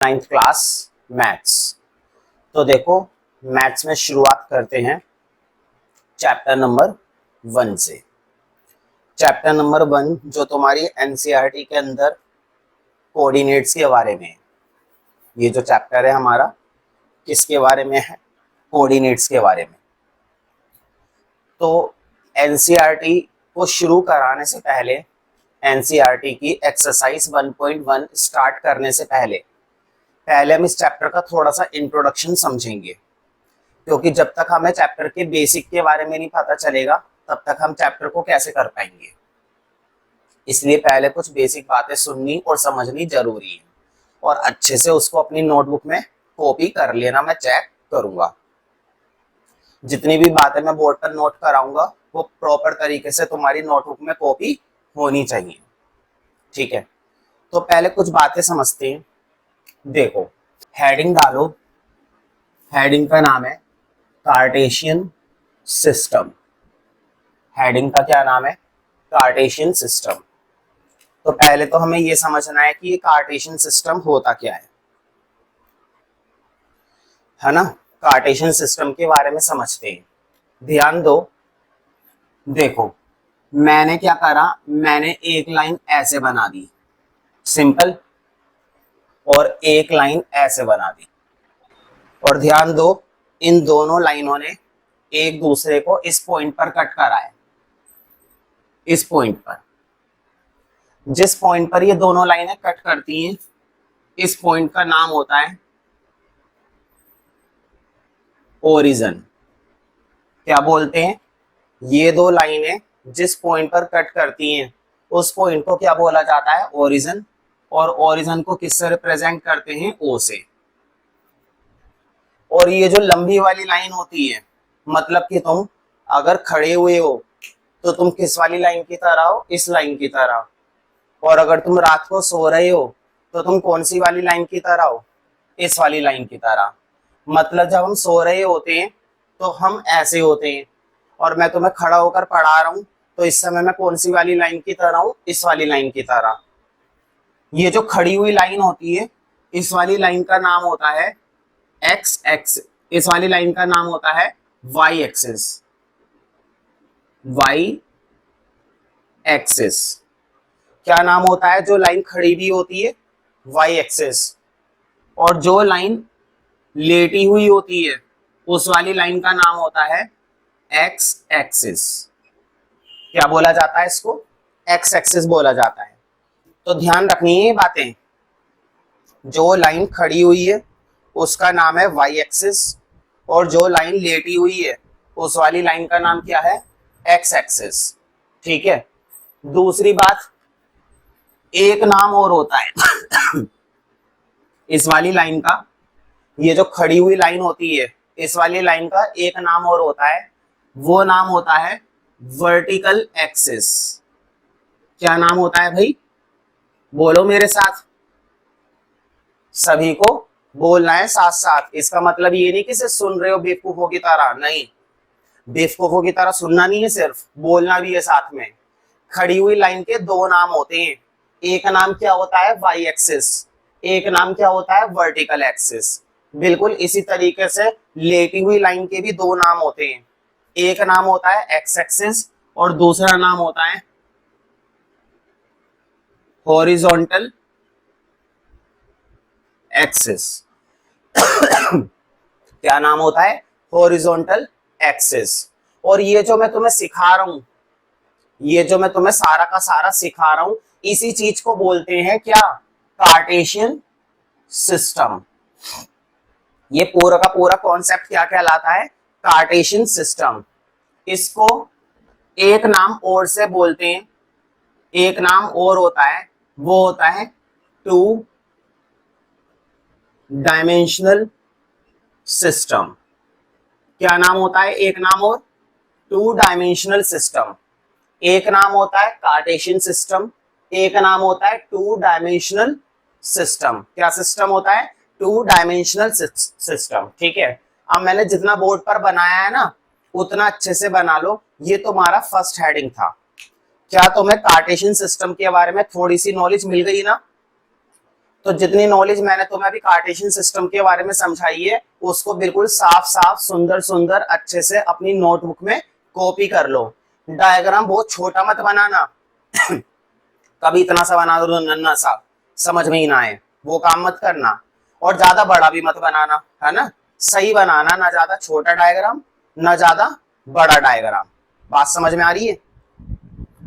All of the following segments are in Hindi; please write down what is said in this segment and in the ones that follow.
9th class maths. तो देखो मैथ्स में शुरुआत करते हैं चैप्टर नंबर 1 से। चैप्टर नंबर 1 जो तुम्हारी एनसीईआरटी के अंदर कोऑर्डिनेट्स के बारे में है। ये जो चैप्टर है हमारा किसके बारे में है? कोऑर्डिनेट्स के बारे में। तो एनसीईआरटी को शुरू कराने से पहले, एनसीईआरटी की एक्सरसाइज 1.1 स्टार्ट करने से पहले हम इस चैप्टर का थोड़ा सा इंट्रोडक्शन समझेंगे, क्योंकि जब तक हमें चैप्टर के बेसिक के बारे में नहीं पता चलेगा तब तक हम चैप्टर को कैसे कर पाएंगे। इसलिए पहले कुछ बेसिक बातें सुननी और समझनी जरूरी है, और अच्छे से उसको अपनी नोटबुक में कॉपी कर लेना। मैं चेक करूंगा, जितनी भी बातें मैं बोर्ड पर नोट कराऊंगा वो प्रॉपर तरीके से तुम्हारी नोटबुक में कॉपी होनी चाहिए। ठीक है, तो पहले कुछ बातें समझते हैं। देखो, हेडिंग डालो। हेडिंग का नाम है कार्टेशियन सिस्टम। हेडिंग का क्या नाम है? Cartesian system. तो पहले तो हमें यह समझना है कि ये कार्टेशियन सिस्टम होता क्या है ना। कार्टेशियन सिस्टम के बारे में समझते हैं। ध्यान दो, देखो मैंने क्या करा, मैंने एक लाइन ऐसे बना दी सिंपल, और एक लाइन ऐसे बना दी। और ध्यान दो, इन दोनों लाइनों ने एक दूसरे को इस पॉइंट पर कट करा है। इस पॉइंट पर, जिस पॉइंट पर ये दोनों लाइनें कट करती हैं, इस पॉइंट का नाम होता है ओरिजिन। क्या बोलते हैं? ये दो लाइनें जिस पॉइंट पर कट करती हैं उस पॉइंट को क्या बोला जाता है? ओरिजिन। और ओरिजिन को किससे रिप्रेजेंट करते हैं? ओ से। और ये जो लंबी वाली लाइन होती है, मतलब कि तुम अगर खड़े हुए हो तो तुम किस वाली लाइन की तरह हो? इस लाइन की तरह। और अगर तुम रात को सो रहे हो तो तुम कौन सी वाली लाइन की तरह हो? इस वाली लाइन की तरह। मतलब जब हम सो रहे होते हैं तो हम ऐसे होते हैं, और मैं तुम्हें खड़ा होकर पढ़ा रहा हूं तो इस समय मैं कौन सी वाली लाइन की तरह हूं? इस वाली लाइन की तरह। ये जो खड़ी हुई लाइन होती है, इस वाली लाइन का नाम होता है एक्स एक्स। इस वाली लाइन का नाम होता है वाई एक्सिस। वाई एक्सिस क्या नाम होता है? जो लाइन खड़ी भी होती है, वाई एक्सिस। और जो लाइन लेटी हुई होती है उस वाली लाइन का नाम होता है एक्स एक्सिस। क्या बोला जाता है इसको? एक्स एक्सिस बोला जाता है। तो ध्यान रखनी है ये बातें। जो लाइन खड़ी हुई है उसका नाम है वाई एक्सिस, और जो लाइन लेटी हुई है उस वाली लाइन का नाम क्या है? X axis. ठीक है, दूसरी बात, एक नाम और होता है इस वाली लाइन का। ये जो खड़ी हुई लाइन होती है, इस वाली लाइन का एक नाम और होता है, वो नाम होता है वर्टिकल एक्सिस। क्या नाम होता है भाई? बोलो मेरे साथ, सभी को बोलना है साथ साथ। इसका मतलब ये नहीं कि सिर्फ सुन रहे हो बेवकूफों की तरह, नहीं, बेवकूफों की तरह सुनना नहीं है, सिर्फ बोलना भी है साथ में। खड़ी हुई लाइन के दो नाम होते हैं। एक नाम क्या होता है? Y axis. एक नाम क्या होता है? Vertical axis. बिल्कुल इसी तरीके से लेटी हुई लाइन के भी दो नाम होते हैं। एक नाम होता है एक्स एक्सिस और दूसरा नाम होता है हॉरिजॉन्टल एक्सिस। क्या नाम होता है? Horizontal axis. और ये जो मैं तुम्हें सिखा रहा हूं, ये जो मैं तुम्हें सारा का सारा सिखा रहा हूं, इसी चीज को बोलते हैं क्या? Cartesian system. ये पूरा का पूरा कॉन्सेप्ट क्या कहलाता है? Cartesian system. इसको एक नाम और से बोलते हैं, एक नाम और होता है, वो होता है टू डायमेंशनल सिस्टम। क्या नाम होता है? एक नाम और, टू डायमेंशनल सिस्टम। एक नाम होता है कार्टेशियन सिस्टम, एक नाम होता है टू डायमेंशनल सिस्टम। क्या सिस्टम होता है? Two dimensional system. ठीक है, अब मैंने जितना बोर्ड पर बनाया है ना उतना अच्छे से बना लो। ये तुम्हारा फर्स्ट हेडिंग था। क्या तुम्हें कार्टेशियन सिस्टम के बारे में थोड़ी सी नॉलेज मिल गई ना? तो जितनी नॉलेज मैंने तुम्हें अभी कार्टेशियन सिस्टम के बारे में समझाई है उसको बिल्कुल साफ साफ सुंदर सुंदर अच्छे से अपनी नोटबुक में कॉपी कर लो। डायग्राम बहुत छोटा मत बनाना कभी इतना सा बना दो नन्ना सा समझ में ही ना आए, वो काम मत करना। और ज्यादा बड़ा भी मत बनाना, है ना, सही बनाना, ना ज्यादा छोटा डायग्राम ना ज्यादा बड़ा डायग्राम। बात समझ में आ रही है?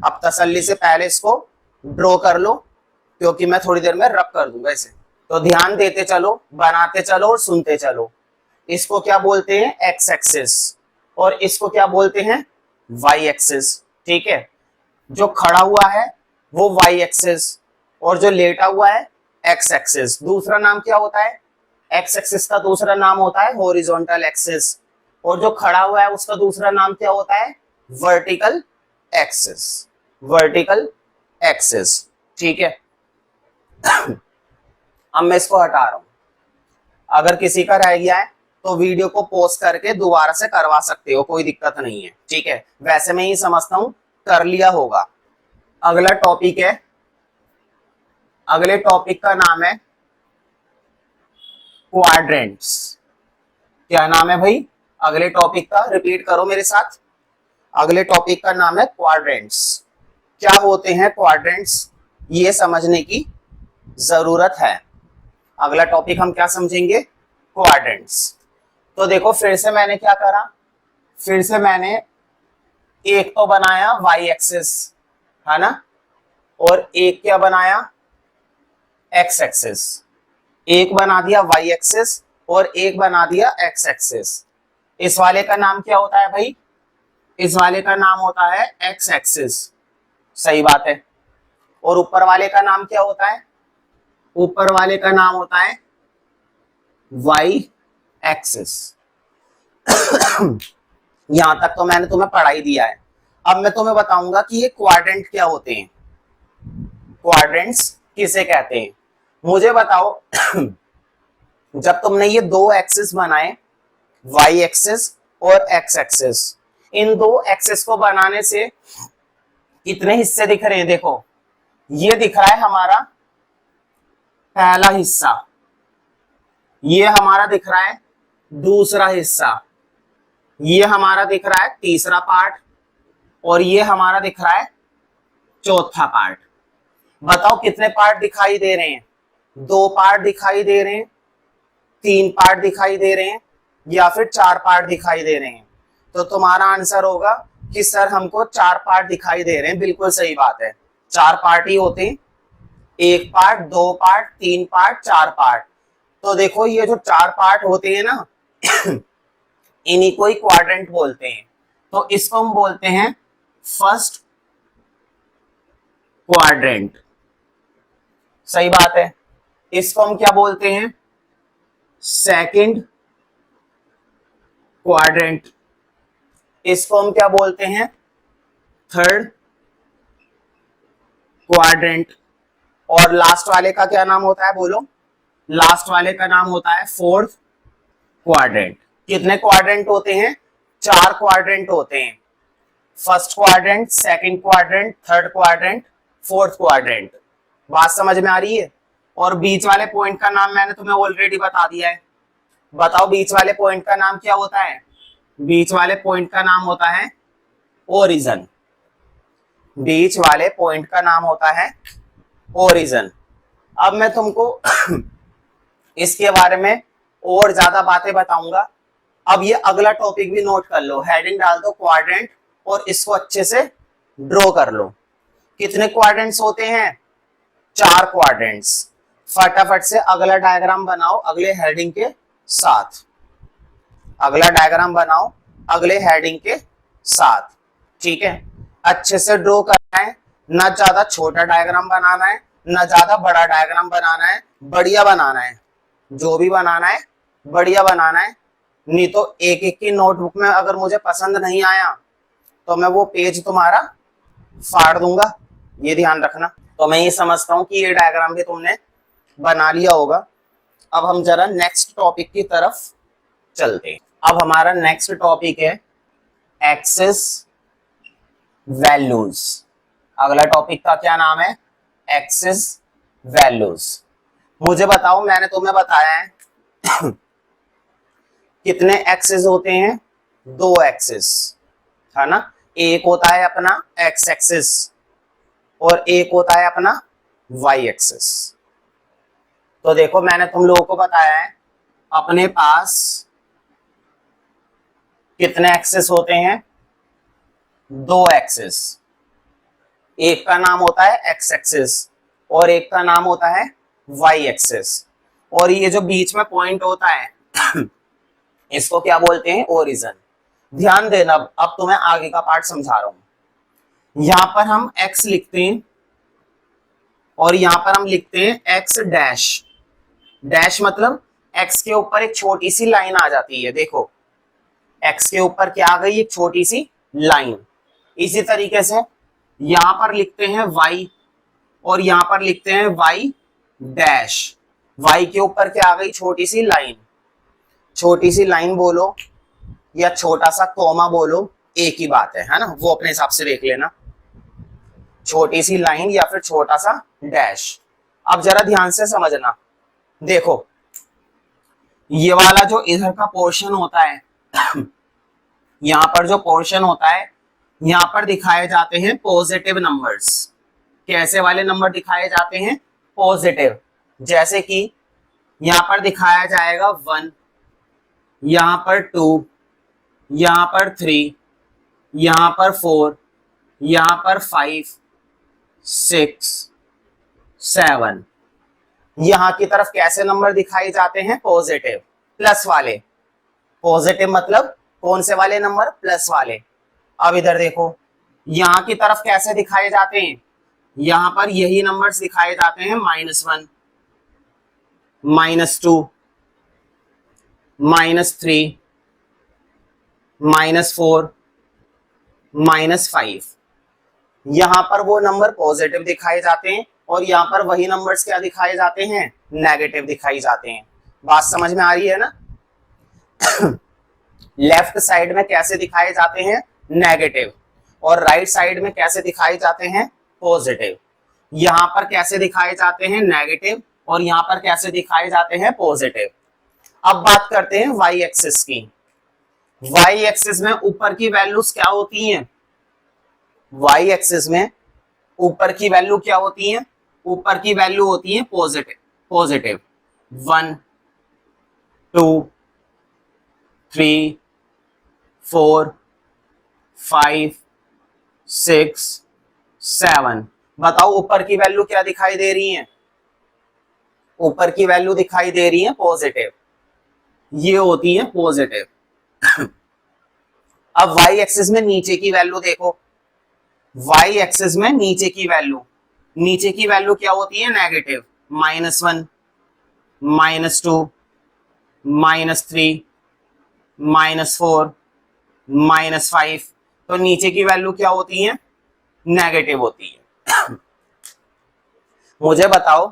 अब तसल्ली से पहले इसको ड्रॉ कर लो क्योंकि मैं थोड़ी देर में रब कर दूंगा इसे। तो ध्यान देते चलो, बनाते चलो और सुनते चलो। इसको क्या बोलते हैं? एक्स एक्सिस, और इसको क्या बोलते हैं? Y axis. ठीक है, जो खड़ा हुआ है वो वाई एक्सिस और जो लेटा हुआ है एक्स एक्सिस। दूसरा नाम क्या होता है? एक्स एक्सिस का दूसरा नाम होता है हॉरिजॉन्टल एक्सिस, और जो खड़ा हुआ है उसका दूसरा नाम क्या होता है? Vertical axis. Vertical axis. ठीक है अब मैं इसको हटा रहा हूं। अगर किसी का रह गया है तो वीडियो को पॉज करके दोबारा से करवा सकते हो, कोई दिक्कत नहीं है। ठीक है, वैसे मैं ही समझता हूं कर लिया होगा। अगला टॉपिक है, अगले टॉपिक का नाम है क्वाड्रेंट्स। क्या नाम है भाई अगले टॉपिक का? रिपीट करो मेरे साथ। अगले टॉपिक का नाम है क्वाड्रेंट्स। क्या होते हैं क्वाड्रेंट्स, ये समझने की जरूरत है। अगला टॉपिक हम क्या समझेंगे? क्वाड्रेंट्स। तो देखो फिर से मैंने क्या करा, फिर से मैंने एक तो बनाया वाई एक्सिस, है ना, और एक क्या बनाया? X axis. एक बना दिया वाई एक्सिस और एक बना दिया एक्स एक्सिस। इस वाले का नाम क्या होता है भाई? इस वाले का नाम होता है एक्स एक्सिस। सही बात है। और ऊपर वाले का नाम क्या होता है? ऊपर वाले का नाम होता है वाई एक्सिस। यहां तक तो मैंने तुम्हें पढ़ा ही दिया है। अब मैं तुम्हें बताऊंगा कि ये क्वाड्रेंट क्या होते हैं, क्वाड्रेंट्स किसे कहते हैं। मुझे बताओ जब तुमने ये दो एक्सिस बनाए, वाई एक्सिस और एक्स एक्सिस, इन दो एक्सिस को बनाने से कितने हिस्से दिख रहे हैं? देखो ये दिख रहा है हमारा पहला हिस्सा, ये हमारा दिख रहा है दूसरा हिस्सा, ये हमारा दिख रहा है तीसरा पार्ट, और ये हमारा दिख रहा है चौथा पार्ट। बताओ कितने पार्ट दिखाई दे रहे हैं? दो पार्ट दिखाई दे रहे हैं, तीन पार्ट दिखाई दे रहे हैं, या फिर चार पार्ट दिखाई दे रहे हैं? तो तुम्हारा आंसर होगा कि सर हमको चार पार्ट दिखाई दे रहे हैं। बिल्कुल सही बात है, चार पार्ट ही होते हैं। एक पार्ट, दो पार्ट, तीन पार्ट, चार पार्ट। तो देखो ये जो चार पार्ट होते हैं ना इन्हीं को ही क्वाड्रेंट बोलते हैं। तो इसको हम बोलते हैं फर्स्ट क्वाड्रेंट। सही बात है। इसको हम क्या बोलते हैं? Second quadrant. इसको हम क्या बोलते हैं? Third quadrant. और लास्ट वाले का क्या नाम होता है? बोलो। लास्ट वाले का नाम होता है फोर्थ क्वाड्रेंट। कितने क्वाड्रेंट होते हैं? चार क्वाड्रेंट होते हैं। First quadrant, second quadrant, third quadrant, fourth quadrant. बात समझ में आ रही है? और बीच वाले पॉइंट का नाम मैंने तुम्हें ऑलरेडी बता दिया है। बताओ बीच वाले पॉइंट का नाम क्या होता है? बीच वाले पॉइंट का नाम होता है ओरिजिन। बीच वाले पॉइंट का नाम होता है ओरिजिन। अब मैं तुमको इसके बारे में और ज्यादा बातें बताऊंगा। अब ये अगला टॉपिक भी नोट कर लो, हेडिंग डाल दो क्वाड्रेंट और इसको अच्छे से ड्रॉ कर लो। कितने क्वाड्रेंट्स होते हैं? चार क्वाड्रेंट्स। फटाफट से अगला डायग्राम बनाओ अगले हेडिंग के साथ। अगला डायग्राम बनाओ अगले हेडिंग के साथ। ठीक है, अच्छे से ड्रॉ करना है, ना ज्यादा छोटा डायग्राम बनाना है ना ज्यादा बड़ा डायग्राम बनाना है, बढ़िया बनाना है। जो भी बनाना है बढ़िया बनाना है, नहीं तो एक एक की नोटबुक में अगर मुझे पसंद नहीं आया तो मैं वो पेज तुम्हारा फाड़ दूंगा, ये ध्यान रखना। तो मैं ये समझता हूँ कि ये डायग्राम भी तुमने बना लिया होगा। अब हम जरा नेक्स्ट टॉपिक की तरफ चलते हैं। अब हमारा नेक्स्ट टॉपिक है एक्सिस वैल्यूज। अगला टॉपिक का क्या नाम है? Axis values. मुझे बताओ, मैंने तुम्हें बताया है कितने एक्सिस होते हैं, 2 एक्सिस है ना। एक होता है अपना एक्स एक्सिस और एक होता है अपना वाई एक्सिस। तो देखो मैंने तुम लोगों को बताया है अपने पास कितने एक्सिस होते हैं, 2 एक्सिस। एक का नाम होता है एक्स एक्सिस और एक का नाम होता है वाई एक्सिस। और ये जो बीच में पॉइंट होता है इसको क्या बोलते हैं, ओरिजिन। ध्यान देना, अब तुम्हें आगे का पार्ट समझा रहा हूं। यहां पर हम x लिखते हैं और यहां पर हम लिखते हैं x डैश। डैश मतलब x के ऊपर एक छोटी सी लाइन आ जाती है। देखो x के ऊपर क्या आ गई, एक छोटी सी लाइन। इसी तरीके से यहां पर लिखते हैं y और यहां पर लिखते हैं y डैश। y के ऊपर क्या आ गई, छोटी सी लाइन। छोटी सी लाइन बोलो या छोटा सा कॉमा बोलो, एक ही बात है ना, वो अपने हिसाब से देख लेना। छोटी सी लाइन या फिर छोटा सा डैश। अब जरा ध्यान से समझना, देखो ये वाला जो इधर का पोर्शन होता है यहां पर जो पोर्शन होता है, यहां पर दिखाए जाते हैं पॉजिटिव नंबर्स। कैसे वाले नंबर दिखाए जाते हैं, पॉजिटिव। जैसे कि यहां पर दिखाया जाएगा 1, यहां पर 2, यहां पर 3, यहां पर 4, यहां पर 5, 6, 7। यहां की तरफ कैसे नंबर दिखाए जाते हैं, पॉजिटिव, प्लस वाले। पॉजिटिव मतलब कौन से वाले नंबर, प्लस वाले। अब इधर देखो, यहां की तरफ कैसे दिखाए जाते हैं, यहां पर यही नंबर्स दिखाए जाते हैं, -1, -2, -3, -4, -5। यहां पर वो नंबर पॉजिटिव दिखाए जाते हैं और यहां पर वही नंबर्स क्या दिखाए जाते हैं, नेगेटिव दिखाई जाते हैं। बात समझ में आ रही है ना। लेफ्ट साइड में कैसे दिखाए जाते हैं, नेगेटिव, और राइट साइड में कैसे दिखाए जाते हैं, पॉजिटिव। यहां पर कैसे दिखाए जाते हैं, नेगेटिव, और यहां पर कैसे दिखाए जाते हैं, पॉजिटिव। अब बात करते हैं वाई एक्सिस की। वाई एक्सिस में ऊपर की वैल्यूज क्या होती हैं, वाई एक्सिस में ऊपर की वैल्यू क्या होती है, ऊपर की वैल्यू होती है पॉजिटिव। पॉजिटिव 1, 2, 3, 4, 5, 6, 7। बताओ ऊपर की वैल्यू क्या दिखाई दे रही है, ऊपर की वैल्यू दिखाई दे रही है पॉजिटिव, ये होती है पॉजिटिव। अब वाई एक्सिस में नीचे की वैल्यू देखो, वाई एक्सिस में नीचे की वैल्यू, नीचे की वैल्यू क्या होती है, नेगेटिव, -1, -2, -3, -4, -5। तो नीचे की वैल्यू क्या होती है, नेगेटिव होती है। मुझे बताओ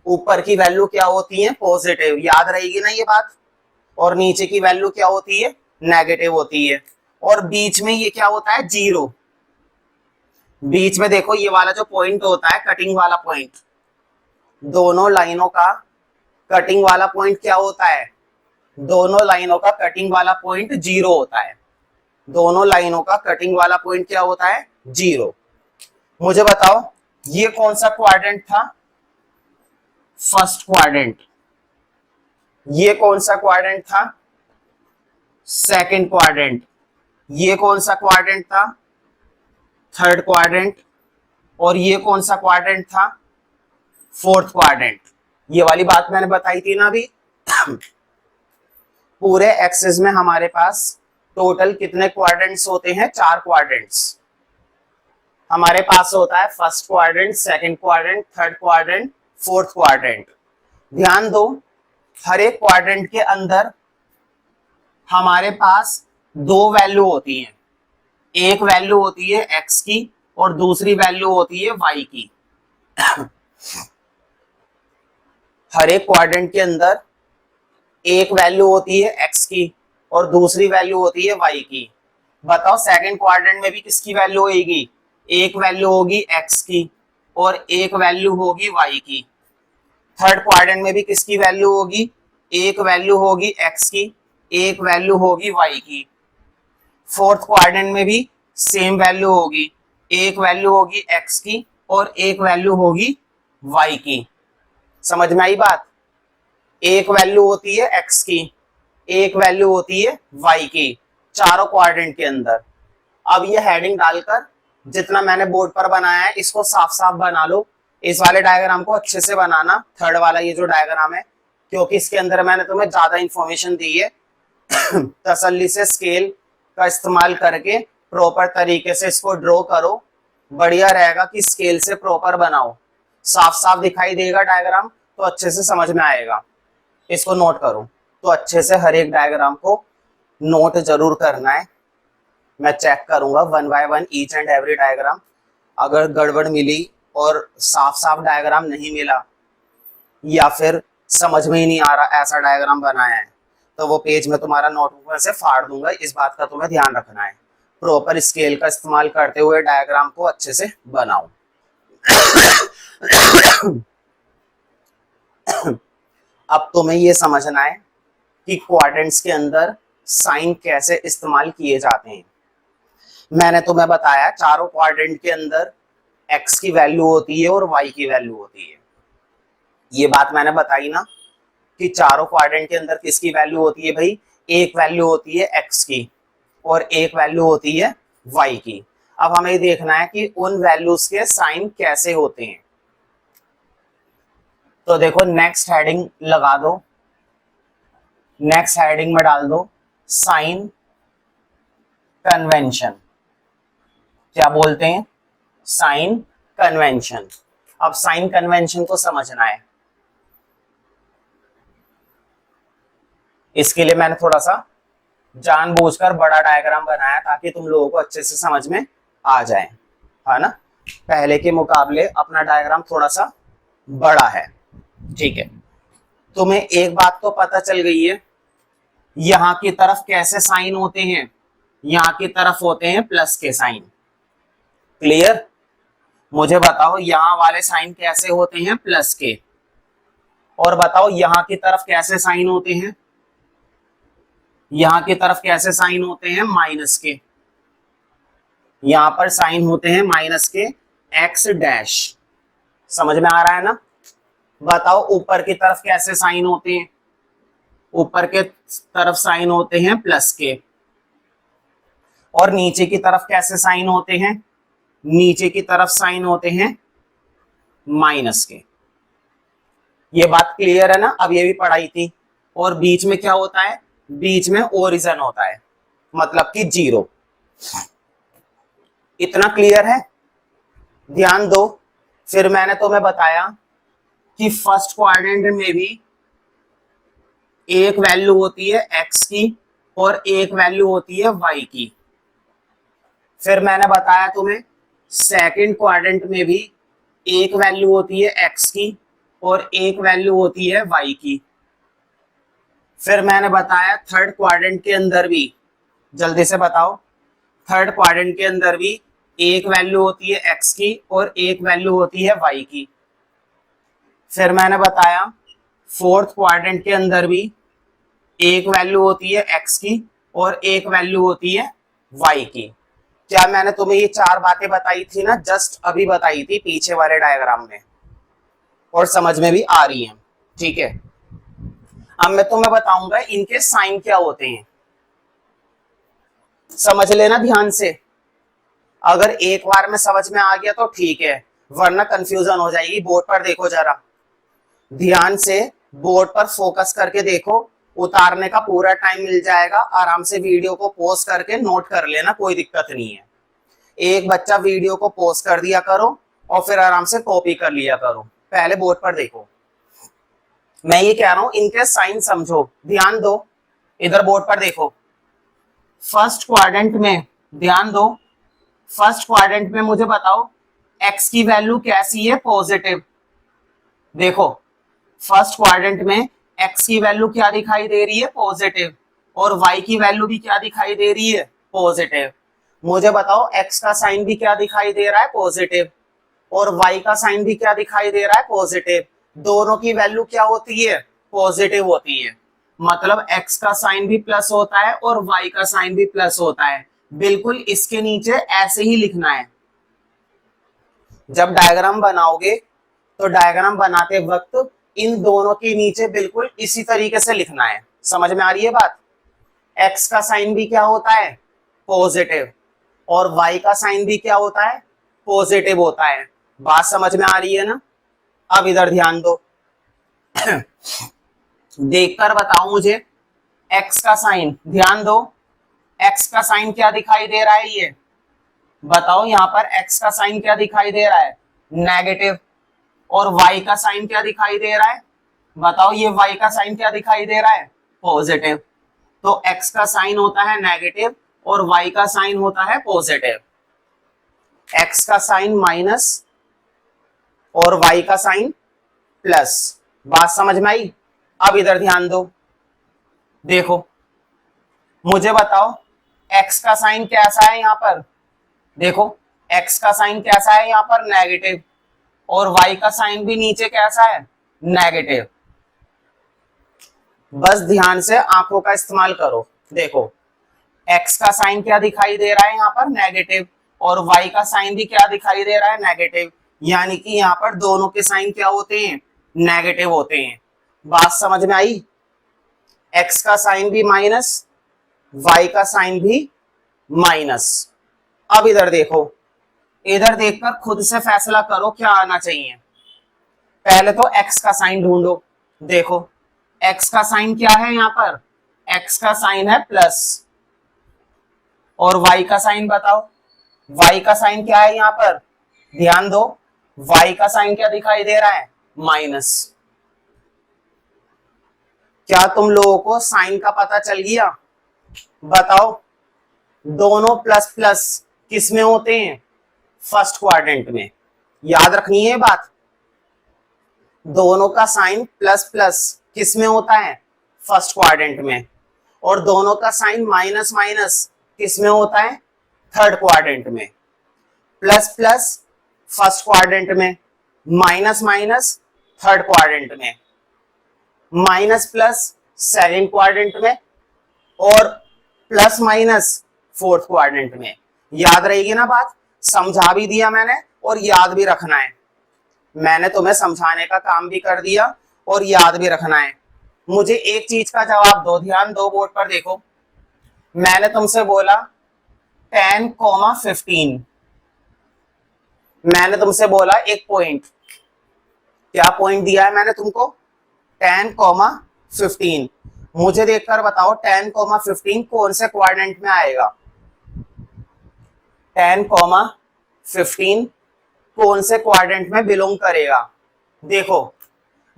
ऊपर की वैल्यू क्या होती है, पॉजिटिव, याद रहेगी ना ये बात। और नीचे की वैल्यू क्या होती है, नेगेटिव होती है। और बीच में ये क्या होता है, 0। बीच में देखो ये वाला जो पॉइंट होता है, कटिंग वाला पॉइंट, दोनों लाइनों का कटिंग वाला पॉइंट क्या होता है, दोनों लाइनों का कटिंग वाला पॉइंट 0 होता है। दोनों लाइनों का कटिंग वाला पॉइंट क्या होता है, 0। मुझे बताओ ये कौन सा क्वाड्रेंट था, फर्स्ट क्वाड्रेंट। ये कौन सा क्वाड्रेंट था, सेकंड क्वाड्रेंट। ये कौन सा क्वाड्रेंट था, थर्ड क्वाड्रेंट। और ये कौन सा क्वाड्रेंट था, फोर्थ क्वाड्रेंट। ये वाली बात मैंने बताई थी ना अभी। पूरे एक्सिस में हमारे पास टोटल कितने क्वाड्रेंट्स होते हैं, 4 क्वाड्रेंट्स हमारे पास होता है। First quadrant, second quadrant, third quadrant, fourth quadrant. ध्यान दो, हर एक क्वाड्रेंट के अंदर हमारे पास 2 वैल्यू होती हैं। एक वैल्यू होती है एक्स की और दूसरी वैल्यू होती है वाई की। हर एक क्वाड्रेंट के अंदर एक वैल्यू होती है एक्स की और दूसरी वैल्यू होती है वाई की। बताओ सेकंड क्वाड्रेंट में भी किसकी वैल्यू होगी, एक वैल्यू होगी एक्स की और एक वैल्यू होगी वाई की। थर्ड क्वाड्रेंट में भी किसकी वैल्यू होगी, एक वैल्यू होगी x की, एक वैल्यू होगी y की। फोर्थ क्वाड्रेंट में भी सेम वैल्यू होगी, एक वैल्यू होगी x की और एक वैल्यू होगी y की। समझ में आई बात? एक वैल्यू होती है x की, एक वैल्यू होती है y की, चारों क्वाड्रेंट के अंदर। अब ये हेडिंग डालकर जितना मैंने बोर्ड पर बनाया है इसको साफ साफ बना लो। इस वाले डायग्राम को अच्छे से बनाना, थर्ड वाला ये जो डायग्राम है, क्योंकि इसके अंदर मैंने तुम्हें ज्यादा इंफॉर्मेशन दी है। तसल्ली से स्केल का इस्तेमाल करके प्रॉपर तरीके से इसको ड्रॉ करो। बढ़िया रहेगा कि स्केल से प्रॉपर बनाओ, साफ साफ दिखाई देगा डायग्राम तो अच्छे से समझ में आएगा। इसको नोट करो, तो अच्छे से हर एक डायग्राम को नोट जरूर करना है। मैं चेक करूंगा one by one each and every diagram. अगर गड़बड़ मिली और साफ साफ डायग्राम नहीं मिला या फिर समझ में ही नहीं आ रहा ऐसा डायग्राम बनाया है तो वो पेज में तुम्हारा नोटबुक में से फाड़ दूंगा। इस बात का तुम्हें ध्यान रखना है। प्रॉपर स्केल का इस्तेमाल करते हुए डायग्राम को अच्छे से बनाओ। अब तुम्हें ये समझना है कि क्वाड्रेंट्स के अंदर साइन कैसे इस्तेमाल किए जाते हैं। मैंने तुम्हें बताया चारों क्वाड्रेंट के अंदर x की वैल्यू होती है और y की वैल्यू होती है। ये बात मैंने बताई ना कि चारों क्वाड्रेंट के अंदर किसकी वैल्यू होती है भाई, एक वैल्यू होती है x की और एक वैल्यू होती है y की। अब हमें देखना है कि उन वैल्यूज के साइन कैसे होते हैं। तो देखो नेक्स्ट हेडिंग लगा दो, नेक्स्ट हेडिंग में डाल दो साइन कन्वेंशन। क्या बोलते हैं, साइन कन्वेंशन। अब साइन कन्वेंशन को समझना है, इसके लिए मैंने थोड़ा सा जानबूझकर बड़ा डायग्राम बनाया ताकि तुम लोगों को अच्छे से समझ में आ जाए, है ना। पहले के मुकाबले अपना डायग्राम थोड़ा सा बड़ा है, ठीक है। तुम्हें एक बात तो पता चल गई है, यहां की तरफ कैसे साइन होते हैं, यहां की तरफ होते हैं प्लस के साइन। क्लियर? मुझे बताओ यहां वाले साइन कैसे होते हैं, प्लस के। और बताओ यहां की तरफ कैसे साइन होते हैं, यहां की तरफ कैसे साइन होते हैं, माइनस के। यहां पर साइन होते हैं माइनस के, एक्स डैश। समझ में आ रहा है ना। बताओ ऊपर की तरफ कैसे साइन होते हैं, ऊपर के तरफ साइन होते हैं प्लस के। और नीचे की तरफ कैसे साइन होते हैं, नीचे की तरफ साइन होते हैं माइनस के। ये बात क्लियर है ना, अब ये भी पढ़ाई थी। और बीच में क्या होता है, बीच में ओरिजिन होता है, मतलब कि जीरो। इतना क्लियर है, ध्यान दो। फिर मैंने तुम्हें बताया कि फर्स्ट क्वाड्रेंट में भी एक वैल्यू होती है x की और एक वैल्यू होती है y की। फिर मैंने बताया तुम्हें सेकंड क्वाड्रेंट में भी एक वैल्यू होती है x की और एक वैल्यू होती है y की। फिर मैंने बताया थर्ड क्वाड्रेंट के अंदर भी, जल्दी से बताओ, थर्ड क्वाड्रेंट के अंदर भी एक वैल्यू होती है x की और एक वैल्यू होती है y की। फिर मैंने बताया फोर्थ क्वाड्रेंट के अंदर भी एक वैल्यू होती है x की और एक वैल्यू होती है y की। क्या मैंने तुम्हें ये चार बातें बताई थी ना, जस्ट अभी बताई थी पीछे वाले डायग्राम में, और समझ में भी आ रही है, ठीक है। अब मैं तुम्हें बताऊंगा इनके साइन क्या होते हैं, समझ लेना ध्यान से। अगर एक बार में समझ में आ गया तो ठीक है, वरना कंफ्यूजन हो जाएगी। बोर्ड पर देखो जरा, ध्यान से बोर्ड पर फोकस करके देखो, उतारने का पूरा टाइम मिल जाएगा। आराम से वीडियो को पॉज करके नोट कर लेना, कोई दिक्कत नहीं है। एक बच्चा वीडियो को पॉज कर दिया करो और फिर आराम से कॉपी कर लिया करो। पहले बोर्ड पर देखो, मैं ये कह रहा हूं इनके साइन समझो, ध्यान दो। इधर बोर्ड पर देखो, फर्स्ट क्वाड्रेंट में ध्यान दो। फर्स्ट क्वाड्रेंट में मुझे बताओ x की वैल्यू कैसी है, पॉजिटिव। देखो फर्स्ट क्वाड्रेंट में x की वैल्यू क्या दिखाई दे रही है, पॉजिटिव, और y की वैल्यू भी क्या दिखाई दे रही है, पॉजिटिव। मुझे बताओ x का साइन भी क्या दिखाई दे रहा है, पॉजिटिव, और y का साइन भी क्या दिखाई दे रहा है, पॉजिटिव। दोनों की वैल्यू क्या होती है, पॉजिटिव होती है। मतलब x का साइन भी प्लस होता है और y का साइन भी प्लस होता है। बिल्कुल इसके नीचे ऐसे ही लिखना है। जब डायग्राम बनाओगे तो डायग्राम बनाते वक्त इन दोनों के नीचे बिल्कुल इसी तरीके से लिखना है। समझ में आ रही है बात? x का साइन भी क्या होता है, पॉजिटिव, और y का साइन भी क्या होता है, पॉजिटिव होता है। बात समझ में आ रही है ना? अब इधर ध्यान दो देखकर बताओ मुझे, x का साइन, ध्यान दो, x का साइन क्या दिखाई दे रहा है, ये बताओ। यहाँ पर x का साइन क्या दिखाई दे रहा है, नेगेटिव, और y का साइन क्या दिखाई दे रहा है, बताओ। ये y का साइन क्या दिखाई दे रहा है, पॉजिटिव। तो x का साइन होता है नेगेटिव और y का साइन होता है पॉजिटिव। x का साइन माइनस और y का साइन प्लस। बात समझ में आई? अब इधर ध्यान दो, देखो मुझे बताओ x का साइन कैसा है यहाँ पर, देखो x का साइन कैसा है यहाँ पर, नेगेटिव, और y का साइन भी नीचे कैसा है, नेगेटिव। बस ध्यान से आंखों का इस्तेमाल करो। देखो x का साइन क्या दिखाई दे रहा है यहाँ पर, नेगेटिव, और y का साइन भी क्या दिखाई दे रहा है, नेगेटिव। यानी कि यहाँ पर दोनों के साइन क्या होते हैं, नेगेटिव होते हैं। बात समझ में आई? x का साइन भी माइनस, y का साइन भी माइनस। अब इधर देखो, इधर देखकर खुद से फैसला करो क्या आना चाहिए। पहले तो x का साइन ढूंढो। देखो x का साइन क्या है यहाँ पर, x का साइन है प्लस, और y का साइन बताओ, y का साइन क्या है यहाँ पर, ध्यान दो, y का साइन क्या दिखाई दे रहा है, माइनस। क्या तुम लोगों को साइन का पता चल गया? बताओ, दोनों प्लस प्लस किस में होते हैं, फर्स्ट क्वाड्रेंट में। याद रखनी है बात, दोनों का साइन प्लस प्लस किस में होता है, फर्स्ट क्वाड्रेंट में, और दोनों का साइन माइनस माइनस किस में होता है, थर्ड क्वाड्रेंट में। प्लस प्लस फर्स्ट क्वाड्रेंट में, माइनस माइनस थर्ड क्वाड्रेंट में, माइनस प्लस सेकंड क्वाड्रेंट में, और प्लस माइनस फोर्थ क्वाड्रेंट में। याद रहेगी ना बात? समझा भी दिया मैंने और याद भी रखना है। मैंने तुम्हें समझाने का काम भी कर दिया और याद भी रखना है। मुझे एक चीज का जवाब दो, ध्यान दो, बोर्ड पर देखो। मैंने तुमसे बोला 10,15, मैंने तुमसे बोला एक पॉइंट, क्या पॉइंट दिया है मैंने तुमको, 10,15। मुझे देखकर बताओ 10,15 कौन से क्वाड्रेंट में आएगा, 10,15 कौन से क्वाड्रेंट में बिलोंग करेगा। देखो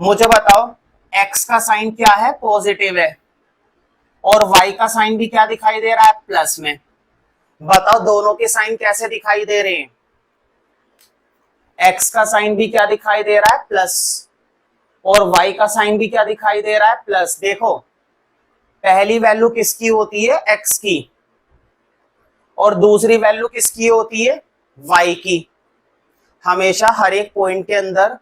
मुझे बताओ, x का साइन क्या है, पॉजिटिव है, और y का साइन भी क्या दिखाई दे रहा है, प्लस में। बताओ दोनों के साइन कैसे दिखाई दे रहे हैं, x का साइन भी क्या दिखाई दे रहा है, प्लस, और y का साइन भी क्या दिखाई दे रहा है, प्लस। देखो पहली वैल्यू किसकी होती है, x की, और दूसरी वैल्यू किसकी होती है, y की। हमेशा हर एक पॉइंट के अंदर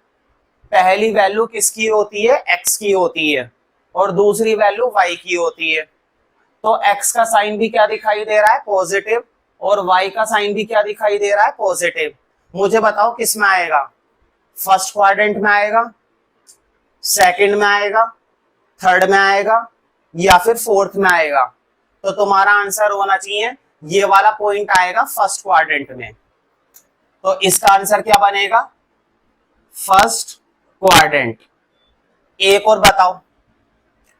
पहली वैल्यू किसकी होती है, x की होती है, और दूसरी वैल्यू y की होती है। तो x का साइन भी क्या दिखाई दे रहा है, पॉजिटिव, और y का साइन भी क्या दिखाई दे रहा है, पॉजिटिव। मुझे बताओ किस में आएगा, फर्स्ट क्वाड्रेंट में आएगा, सेकंड में आएगा, थर्ड में आएगा, या फिर फोर्थ में आएगा। तो तुम्हारा आंसर होना चाहिए ये वाला पॉइंट आएगा फर्स्ट क्वाड्रेंट में। तो इसका आंसर क्या बनेगा, फर्स्ट क्वाड्रेंट। एक और बताओ,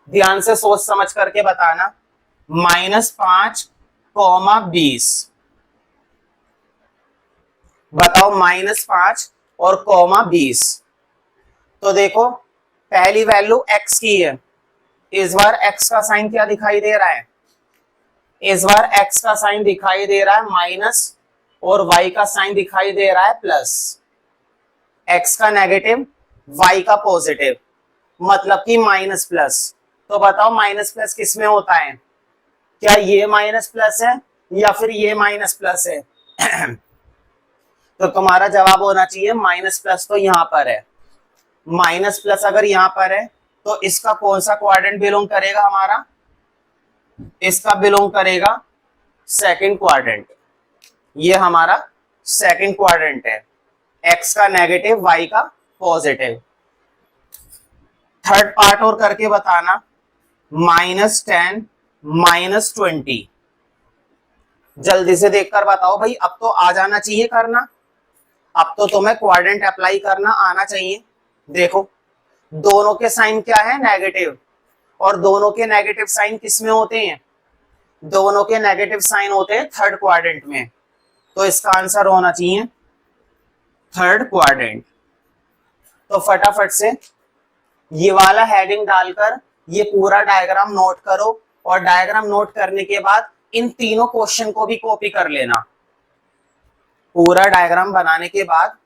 ध्यान से सोच समझ करके बताना, -5,20। बताओ -5 और -20। तो देखो पहली वैल्यू x की है, इस बार x का साइन क्या दिखाई दे रहा है, इस बार x का साइन दिखाई दे रहा है माइनस, और y का साइन दिखाई दे रहा है प्लस। x का नेगेटिव, y का पॉजिटिव, मतलब कि माइनस प्लस। तो बताओ माइनस प्लस किस में होता है, क्या ये माइनस प्लस है या फिर ये माइनस प्लस है तो तुम्हारा जवाब होना चाहिए माइनस प्लस तो यहां पर है। माइनस प्लस अगर यहां पर है तो इसका कौन सा क्वाड्रेंट बिलोंग करेगा हमारा, इसका बिलोंग करेगा सेकंड क्वाड्रेंट। ये हमारा सेकंड क्वाड्रेंट है, एक्स का नेगेटिव वाई का पॉजिटिव। थर्ड पार्ट और करके बताना, -10 -20। जल्दी से देखकर बताओ भाई, अब तो आ जाना चाहिए करना, अब तो तुम्हें क्वाड्रेंट अप्लाई करना आना चाहिए। देखो दोनों के साइन क्या है, नेगेटिव, और दोनों के नेगेटिव साइन किस में होते हैं, दोनों के नेगेटिव साइन होते हैं थर्ड क्वाड्रेंट में। तो इसका आंसर होना चाहिए थर्ड क्वाड्रेंट। तो फटाफट से ये वाला हेडिंग डालकर ये पूरा डायग्राम नोट करो, और डायग्राम नोट करने के बाद इन तीनों क्वेश्चन को भी कॉपी कर लेना। पूरा डायग्राम बनाने के बाद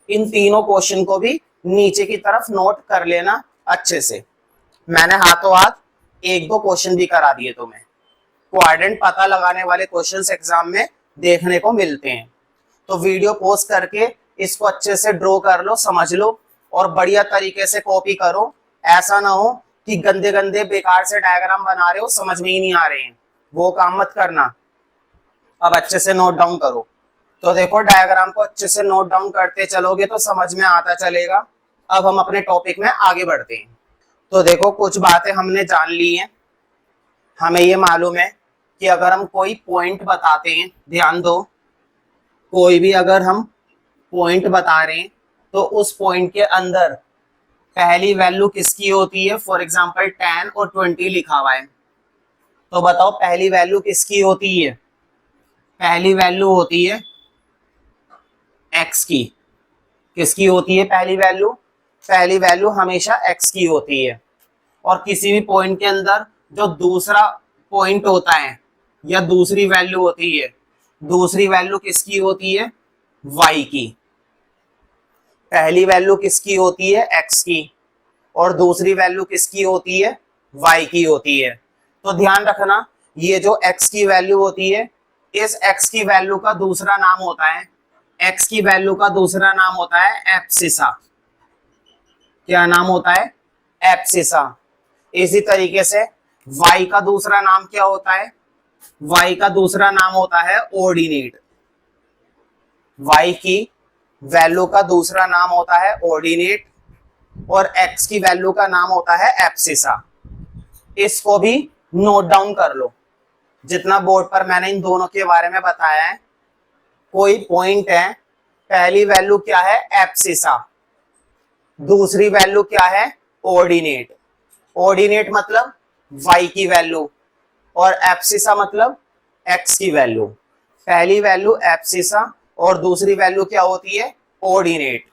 इन तीनों क्वेश्चन को भी नीचे की तरफ नोट कर लेना अच्छे से। मैंने हाथों हाथ एक दो क्वेश्चन भी करा दिए तुम्हें, क्वाड्रेंट पता लगाने वाले क्वेश्चंस एग्जाम में देखने को मिलते हैं। तो वीडियो पॉज करके इसको अच्छे से ड्रॉ कर लो, समझ लो, और बढ़िया तरीके से कॉपी करो। ऐसा ना हो कि गंदे गंदे बेकार से डायग्राम बना रहे हो, समझ में ही नहीं आ रहे हैं, वो काम मत करना। अब अच्छे से नोट डाउन करो। तो देखो डायग्राम को अच्छे से नोट डाउन करते चलोगे तो समझ में आता चलेगा। अब हम अपने टॉपिक में आगे बढ़ते हैं। तो देखो कुछ बातें हमने जान ली हैं। हमें ये मालूम है कि अगर हम कोई पॉइंट बताते हैं, ध्यान दो, कोई भी अगर हम पॉइंट बता रहे हैं तो उस पॉइंट के अंदर पहली वैल्यू किसकी होती है। फॉर एग्जांपल 10 और 20 लिखा हुआ है, तो बताओ पहली वैल्यू किसकी होती है, पहली वैल्यू होती है x की। किसकी होती है पहली वैल्यू, पहली वैल्यू हमेशा x की होती है। और किसी भी पॉइंट के अंदर जो दूसरा पॉइंट होता है या दूसरी वैल्यू होती है, दूसरी वैल्यू किसकी होती है, y की। पहली वैल्यू किसकी होती है, x की, और दूसरी वैल्यू किसकी होती है, y की होती है। तो ध्यान रखना, ये जो x की वैल्यू होती है, इस x की वैल्यू का दूसरा नाम होता है, x की वैल्यू का दूसरा नाम होता है एब्सिसा। क्या नाम होता है, एब्सिसा। इसी तरीके से y का दूसरा नाम क्या होता है, y का दूसरा नाम होता है ऑर्डिनेट। y की वैल्यू का दूसरा नाम होता है ऑर्डिनेट, और x की वैल्यू का नाम होता है एब्सिसा। इसको भी नोट डाउन कर लो, जितना बोर्ड पर मैंने इन दोनों के बारे में बताया है। कोई पॉइंट है, पहली वैल्यू क्या है, एब्सिसा, दूसरी वैल्यू क्या है, ऑर्डिनेट। ऑर्डिनेट मतलब y की वैल्यू, और एब्सिसा मतलब x की वैल्यू। पहली वैल्यू एब्सिसा और दूसरी वैल्यू क्या होती है, ऑर्डिनेट।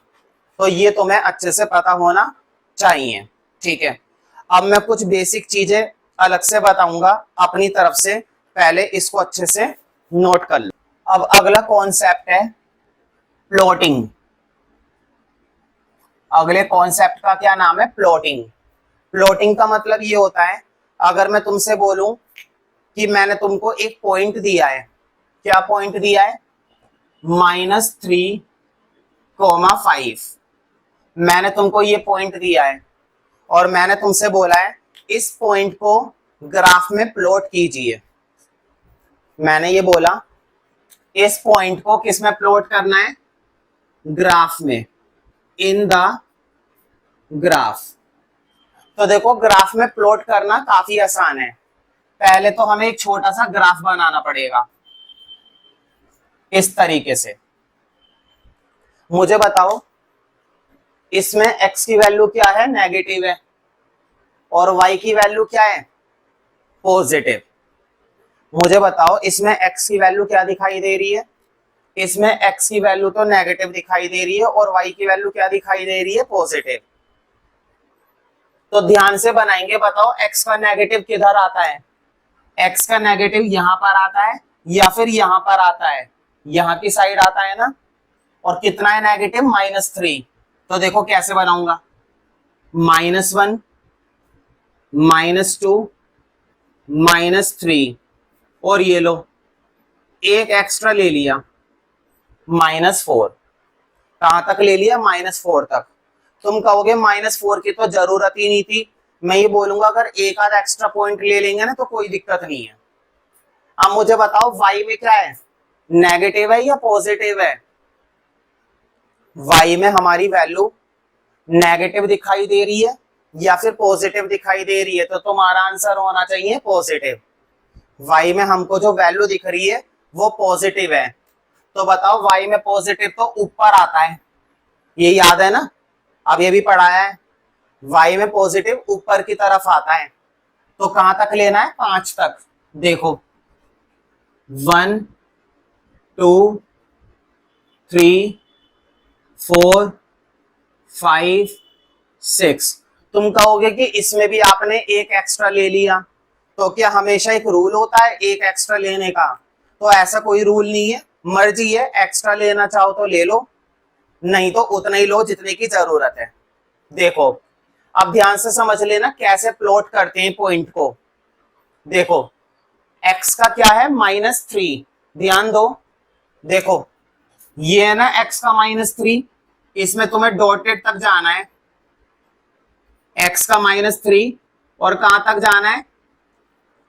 तो ये तुम्हें अच्छे से पता होना चाहिए, ठीक है। अब मैं कुछ बेसिक चीजें अलग से बताऊंगा अपनी तरफ से, पहले इसको अच्छे से नोट कर लो। अब अगला कॉन्सेप्ट है प्लॉटिंग। अगले कॉन्सेप्ट का क्या नाम है, प्लॉटिंग। प्लॉटिंग का मतलब ये होता है, अगर मैं तुमसे बोलूं कि मैंने तुमको एक पॉइंट दिया है, क्या पॉइंट दिया है, -3,5। मैंने तुमको ये पॉइंट दिया है और मैंने तुमसे बोला है इस पॉइंट को ग्राफ में प्लॉट कीजिए। मैंने ये बोला इस पॉइंट को किस में प्लॉट करना है, ग्राफ में, इन द ग्राफ। तो देखो ग्राफ में प्लॉट करना काफी आसान है। पहले तो हमें एक छोटा सा ग्राफ बनाना पड़ेगा इस तरीके से। मुझे बताओ इसमें x की वैल्यू क्या है, नेगेटिव है, और y की वैल्यू क्या है, पॉजिटिव। मुझे बताओ इसमें x की वैल्यू क्या दिखाई दे रही है, इसमें x की वैल्यू तो नेगेटिव दिखाई दे रही है और y की वैल्यू क्या दिखाई दे रही है, पॉजिटिव। तो ध्यान से बनाएंगे, बताओ x का नेगेटिव किधर आता है, x का नेगेटिव यहां पर आता है या फिर यहां पर आता है, यहां की साइड आता है ना। और कितना है नेगेटिव, -3। तो देखो कैसे बनाऊंगा, -1 -2 -3, और ये लो एक एक्स्ट्रा ले लिया, -4। कहां तक ले लिया, -4 तक। तुम कहोगे -4 की तो जरूरत ही नहीं थी। मैं ये बोलूंगा अगर एक आध एक्स्ट्रा पॉइंट ले लेंगे ना तो कोई दिक्कत नहीं है। अब मुझे बताओ y में क्या है, नेगेटिव है या पॉजिटिव है? y में हमारी वैल्यू नेगेटिव दिखाई दे रही है या फिर पॉजिटिव दिखाई दे रही है? तो तुम्हारा आंसर होना चाहिए पॉजिटिव। y में हमको जो वैल्यू दिख रही है वो पॉजिटिव है। तो बताओ y में पॉजिटिव तो ऊपर आता है, ये याद है ना, अब ये भी पढ़ाया है। y में पॉजिटिव ऊपर की तरफ आता है, तो कहां तक लेना है, 5 तक। देखो 1 2 3 4 5 6। तुम कहोगे कि इसमें भी आपने एक एक्स्ट्रा ले लिया, तो क्या हमेशा एक रूल होता है एक एक्स्ट्रा लेने का? तो ऐसा कोई रूल नहीं है, मर्जी है, एक्स्ट्रा लेना चाहो तो ले लो, नहीं तो उतना ही लो जितने की जरूरत है। देखो अब ध्यान से समझ लेना कैसे प्लॉट करते हैं पॉइंट को। देखो x का क्या है, -3, ध्यान दो। देखो ये है ना x का -3, इसमें तुम्हें डॉटेड तक जाना है, x का -3, और कहां तक जाना है,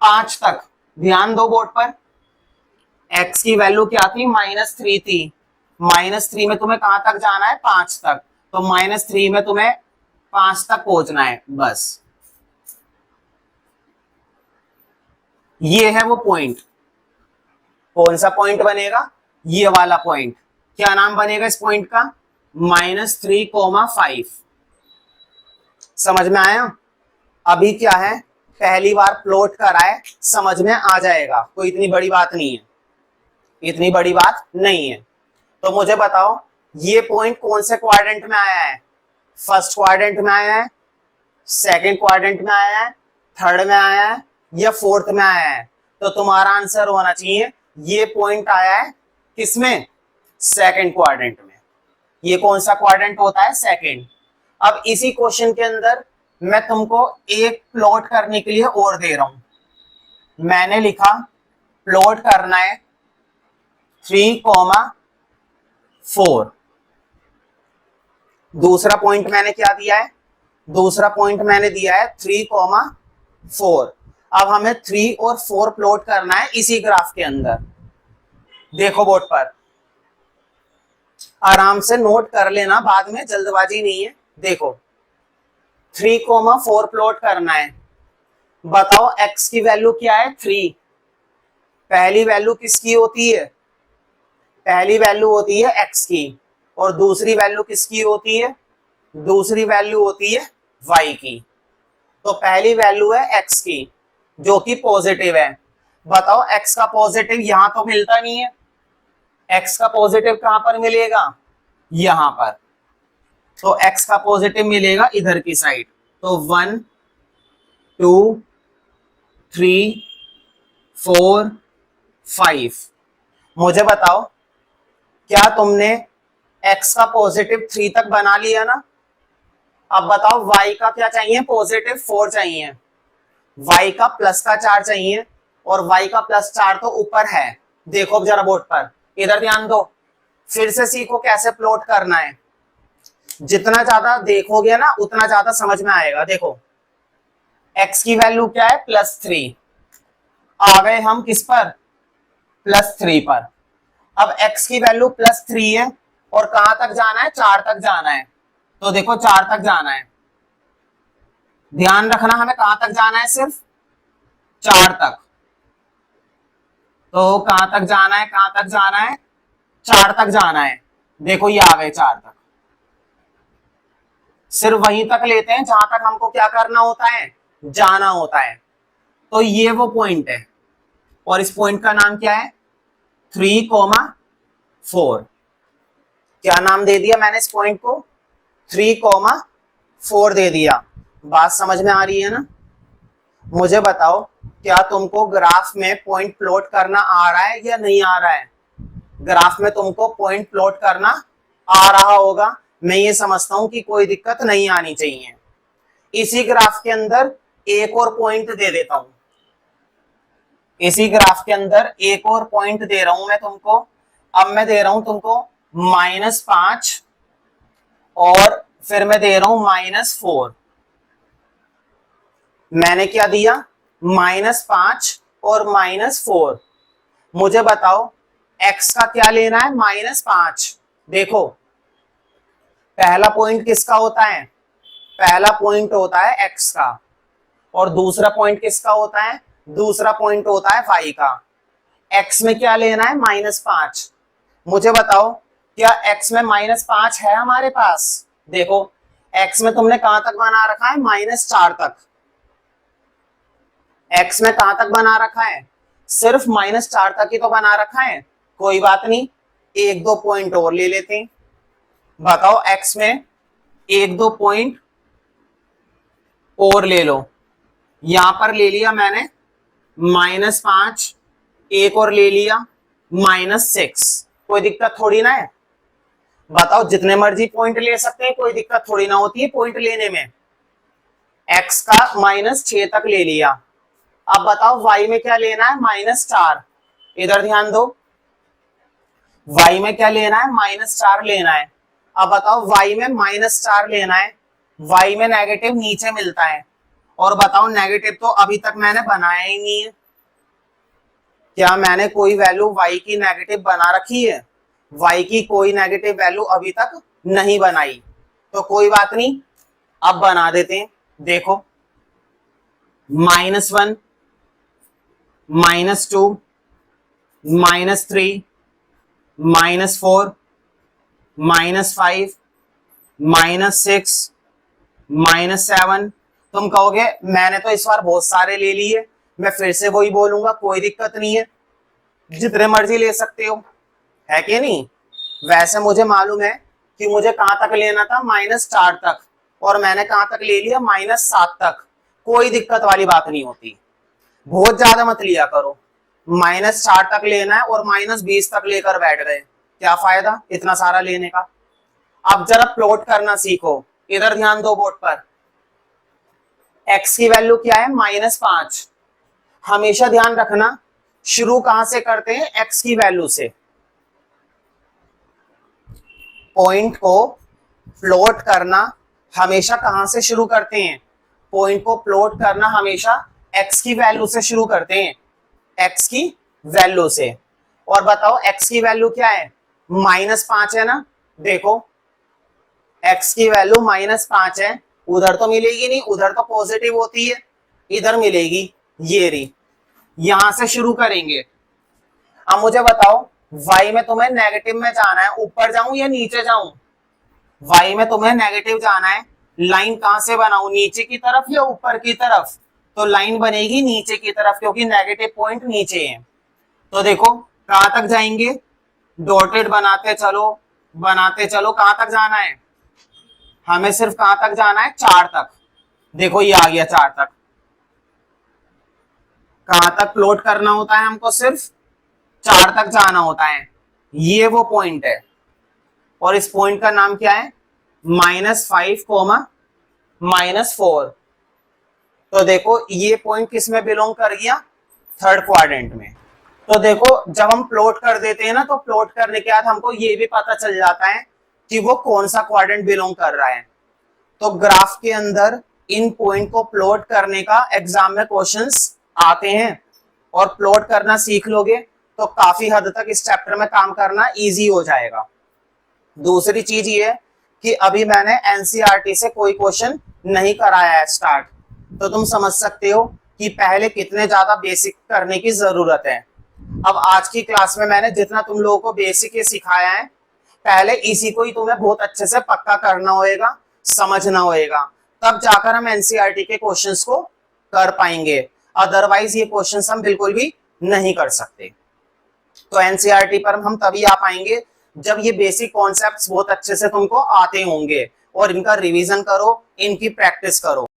5 तक। ध्यान दो बोर्ड पर, x की वैल्यू क्या थी, -3 थी। -3 में तुम्हें कहां तक जाना है, 5 तक। तो -3 में तुम्हें 5 तक पहुंचना है, बस ये है वो पॉइंट। कौन सा पॉइंट बनेगा, ये वाला पॉइंट। क्या नाम बनेगा इस पॉइंट का, -3,5। समझ में आया? अभी क्या है, पहली बार प्लॉट करा है, समझ में आ जाएगा, कोई इतनी बड़ी बात नहीं है, इतनी बड़ी बात नहीं है। तो मुझे बताओ ये पॉइंट कौन से क्वाड्रेंट में आया है, फर्स्ट क्वाड्रेंट में आया है, सेकंड क्वाड्रेंट में आया है, थर्ड में आया है या फोर्थ में आया है? तो तुम्हारा आंसर होना चाहिए ये पॉइंट आया है किसमें, सेकंड क्वाड्रेंट में। ये कौन सा क्वाड्रेंट होता है, सेकंड। अब इसी क्वेश्चन के अंदर मैं तुमको एक प्लॉट करने के लिए और दे रहा हूं। मैंने लिखा प्लॉट करना है 3,4। दूसरा पॉइंट मैंने क्या दिया है, दूसरा पॉइंट मैंने दिया है 3,4। अब हमें 3 और 4 प्लॉट करना है इसी ग्राफ के अंदर। देखो बोर्ड पर, आराम से नोट कर लेना, बाद में जल्दबाजी नहीं है। देखो 3,4 प्लॉट करना है। बताओ x की वैल्यू क्या है, 3। पहली वैल्यू किसकी होती है, पहली वैल्यू होती है x की, और दूसरी वैल्यू किसकी होती है, दूसरी वैल्यू होती है y की। तो पहली वैल्यू है x की जो कि पॉजिटिव है। बताओ x का पॉजिटिव यहां तो मिलता नहीं है, x का पॉजिटिव कहां पर मिलेगा, यहां पर। तो x का पॉजिटिव मिलेगा इधर की साइड। तो 1 2 3 4 5। मुझे बताओ क्या तुमने x का पॉजिटिव 3 तक बना लिया ना? अब बताओ y का क्या चाहिए, पॉजिटिव 4 चाहिए, y का प्लस का 4 चाहिए, और y का +4 तो ऊपर है। देखो जरा बोर्ड पर, इधर ध्यान दो, फिर से सीखो कैसे प्लॉट करना है। जितना ज्यादा देखोगे ना उतना ज्यादा समझ में आएगा। देखो x की वैल्यू क्या है, +3। आ गए हम किस पर, +3 पर। अब x की वैल्यू +3 है और कहां तक जाना है, 4 तक जाना है। तो देखो 4 तक जाना है, ध्यान रखना हमें कहां तक जाना है, सिर्फ 4 तक। तो कहां तक जाना है, कहां तक जाना है, 4 तक जाना है। देखो ये आ गए 4 तक, सिर्फ वहीं तक लेते हैं जहां तक हमको क्या करना होता है, जाना होता है। तो ये वो पॉइंट है, और इस पॉइंट का नाम क्या है, 3,4। क्या नाम दे दिया मैंने इस पॉइंट को, 3,4 दे दिया। बात समझ में आ रही है ना? मुझे बताओ क्या तुमको ग्राफ में पॉइंट प्लॉट करना आ रहा है या नहीं आ रहा है? ग्राफ में तुमको पॉइंट प्लॉट करना आ रहा होगा, मैं ये समझता हूं कि कोई दिक्कत नहीं आनी चाहिए। इसी ग्राफ के अंदर एक और पॉइंट दे देता हूं, इसी ग्राफ के अंदर एक और पॉइंट दे रहा हूं मैं तुमको। अब मैं दे रहा हूं तुमको -5 और फिर मैं दे रहा हूं -4, मैंने क्या दिया -5 और -4। मुझे बताओ x का क्या लेना है -5। देखो पहला पॉइंट किसका होता है, पहला पॉइंट होता है x का, और दूसरा पॉइंट किसका होता है, दूसरा पॉइंट होता है y का। x में क्या लेना है -5। मुझे बताओ क्या x में -5 है हमारे पास। देखो x में तुमने कहां तक बना रखा है -4 तक, x में कहां तक बना रखा है, सिर्फ -4 तक ही तो बना रखा है। कोई बात नहीं, एक दो पॉइंट और ले लेते हैं। बताओ x में एक दो पॉइंट और ले लो। यहां पर ले लिया मैंने -5, एक और ले लिया -6, कोई दिक्कत थोड़ी ना है। बताओ जितने मर्जी पॉइंट ले सकते हैं, कोई दिक्कत थोड़ी ना होती है पॉइंट लेने में। x का -6 तक ले लिया। अब बताओ y में क्या लेना है -4, इधर ध्यान दो, y में क्या लेना है -4 लेना है। अब बताओ y में -4 लेना है, y में नेगेटिव नीचे मिलता है, और बताओ नेगेटिव तो अभी तक मैंने बनाया ही नहीं है। क्या मैंने कोई वैल्यू y की नेगेटिव बना रखी है, y की कोई नेगेटिव वैल्यू अभी तक नहीं बनाई, तो कोई बात नहीं अब बना देते हैं। देखो -1, -2, -3, -4, -5, -6, -7। तुम कहोगे मैंने तो इस बार बहुत सारे ले लिए, मैं फिर से वही बोलूंगा, कोई दिक्कत नहीं है, जितने मर्जी ले सकते हो, है कि नहीं। वैसे मुझे मालूम है कि मुझे कहां तक लेना था -4 तक, और मैंने कहां तक ले लिया -7 तक। कोई दिक्कत वाली बात नहीं होती, बहुत ज्यादा मत लिया करो। -4 तक लेना है और -20 तक लेकर बैठ गए, क्या फायदा इतना सारा लेने का। अब जरा प्लॉट करना सीखो, इधर ध्यान दो बोर्ड पर। x की वैल्यू क्या है -5। हमेशा ध्यान रखना शुरू कहां से करते हैं, x की वैल्यू से। पॉइंट को प्लॉट करना हमेशा कहां से शुरू करते हैं, पॉइंट को प्लॉट करना हमेशा x की वैल्यू से शुरू करते हैं, x की वैल्यू से। और बताओ x की वैल्यू क्या है -5 है ना। देखो x की वैल्यू -5 है, उधर तो मिलेगी नहीं, उधर तो पॉजिटिव होती है, इधर मिलेगी ये रही। यहां से शुरू करेंगे। अब मुझे बताओ y में तुम्हें नेगेटिव में जाना है, ऊपर जाऊं या नीचे जाऊं। y में तुम्हें नेगेटिव जाना है, लाइन कहां से बनाऊं, नीचे की तरफ या ऊपर की तरफ। तो लाइन बनेगी नीचे की तरफ, क्योंकि नेगेटिव पॉइंट नीचे है। तो देखो कहां तक जाएंगे, डॉटेड बनाते चलो बनाते चलो। कहां तक जाना है, हमें सिर्फ कहां तक जाना है 4 तक। देखो ये आ गया 4 तक। कहां तक प्लॉट करना होता है हमको, सिर्फ 4 तक जाना होता है। ये वो पॉइंट है, और इस पॉइंट का नाम क्या है -5, -4। तो देखो ये पॉइंट किस में बिलोंग कर गया, थर्ड क्वाड्रेंट में। तो देखो जब हम प्लॉट कर देते हैं ना, तो प्लॉट करने के बाद हमको ये भी पता चल जाता है कि वो कौन सा क्वाड्रेंट बिलोंग कर रहा है। तो ग्राफ के अंदर इन पॉइंट को प्लॉट करने का एग्जाम में क्वेश्चंस आते हैं, और प्लॉट करना सीख लोगे तो काफी हद तक इस चैप्टर में काम करना इजी हो जाएगा। दूसरी चीज ये कि अभी मैंने एनसीईआरटी से कोई क्वेश्चन नहीं कराया है स्टार्ट, तो तुम समझ सकते हो कि पहले कितने ज्यादा बेसिक करने की जरूरत है। अब आज की क्लास में मैंने जितना तुम लोगों को बेसिक ये सिखाया है, पहले इसी को ही तुम्हें बहुत अच्छे से पक्का करना होएगा, समझना होएगा, तब जाकर हम एनसीईआरटी के क्वेश्चंस को कर पाएंगे। अदरवाइज ये क्वेश्चंस हम बिल्कुल भी नहीं कर सकते। तो एनसीईआरटी पर हम तभी आ पाएंगे जब ये बेसिक कॉन्सेप्ट्स बहुत अच्छे से तुमको आते होंगे, और इनका रिवीजन करो, इनकी प्रैक्टिस करो।